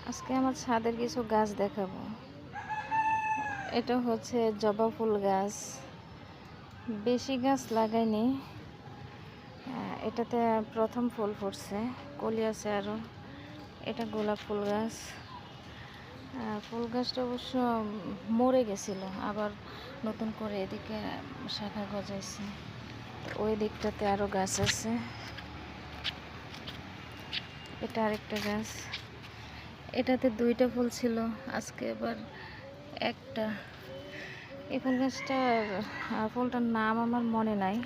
আজকে আমার ছাদের কিছু গাছ দেখাবো। এটা হচ্ছে জবা ফুল গাছ, বেশি গাছ লাগাইনি। এটাতে প্রথম ফুল ফুটছে, কলি আছে আরও। এটা গোলাপ ফুল গাছ। ফুল গাছটা অবশ্য মরে গেছিল, আবার নতুন করে এদিকে শাখা গজাইছে। ওই দিকটাতে আরও গাছ আছে। এটা আরেকটা গাছ, এটাতে দুইটা ফুল ছিল, আজকে আবার একটা। এই ফুল গাছটার ফুলটার নাম আমার মনে নাই।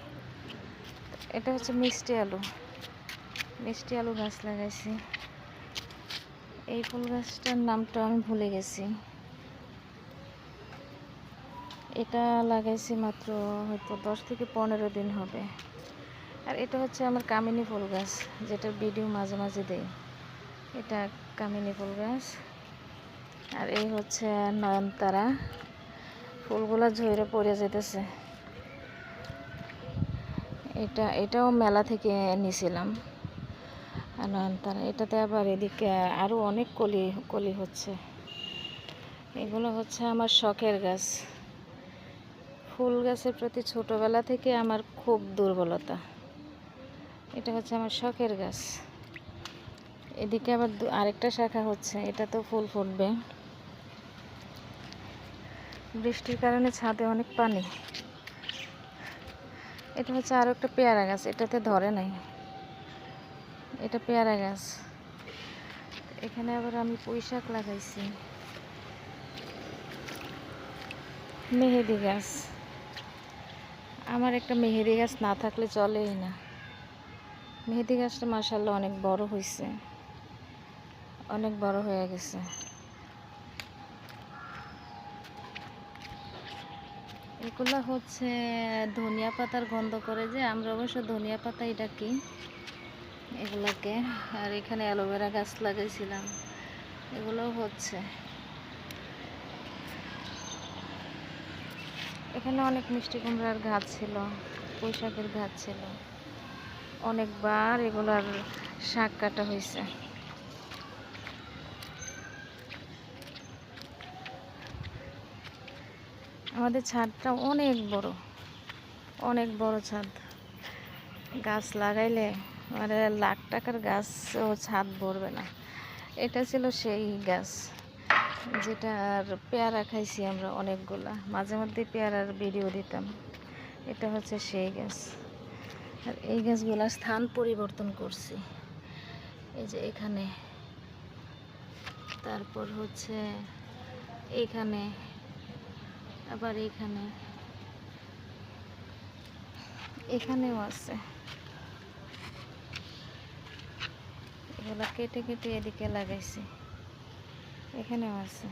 এটা হচ্ছে মিষ্টি আলু, মিষ্টি আলু গাছ লাগাইছি। এই ফুল গাছটার নামটা আমি ভুলে গেছি। এটা লাগাইছি মাত্র হয়তো 10 থেকে 15 দিন হবে। আর এটা হচ্ছে আমার কামিনী ফুল গাছ, যেটার ভিডিও মাঝে মাঝে দেই। এটা কামিনী ফুল গাছ। আর এই হচ্ছে নয়নতারা, ফুলগুলা ঝরে পড়ে যেতেছে। এটাও মেলা থেকে নিয়েছিলাম নয়নতারা। এটাতে আবার এদিকে আরও অনেক কলি হচ্ছে। এগুলো হচ্ছে আমার শখের গাছ। ফুল গাছের প্রতি ছোটোবেলা থেকে আমার খুব দুর্বলতা। এটা হচ্ছে আমার শখের গাছ। এদিকে আবার আরেকটা শাখা হচ্ছে, এটাতেও ফুল ফুটবে। বৃষ্টির কারণে ছাদে অনেক পানি। এটা হচ্ছে আরও একটা পেয়ারা গাছ, এটাতে ধরে নাই। এটা পেয়ারা গাছ। এখানে আবার আমি পুঁই শাক লাগাইছি। মেহেদি গাছ, আমার একটা মেহেদি গাছ না থাকলে চলেই না। মেহেদি গাছটা মাশাআল্লাহ অনেক বড় হয়েছে, অনেক বড় হয়ে গেছে। এগুলো হচ্ছে ধনিয়া পাতার গন্ধ করে, যে আমরা অবশ্য ধনিয়া পাতাই ডাকি এগুলাকে। আর এখানে অ্যালোভেরা গাছ লাগাইছিলাম, এগুলো হচ্ছে। এখানে অনেক মিষ্টি কুমড়ার গাছ ছিল, পুঁই শাকের গাছ ছিল। অনেকবার এগুলার শাক কাটা হয়েছে। আমাদের ছাদটা অনেক বড়, অনেক বড় ছাদ। গাছ লাগাইলে মানে লাখ টাকার গাছও ছাদ ভরবে না। এটা ছিল সেই গাছ যেটার পেয়ারা খাইছি আমরা অনেকগুলা, মাঝে মধ্যে পেয়ারার ভিডিও দিতাম। এটা হচ্ছে সেই গাছ। আর এই গাছগুলার স্থান পরিবর্তন করছি, এই যে এখানে, তারপর হচ্ছে এইখানে, আবার এইখানে, এখানেও আছে। এগুলো কেটে কেটে এদিকে লাগাইছি, এখানেও আছে।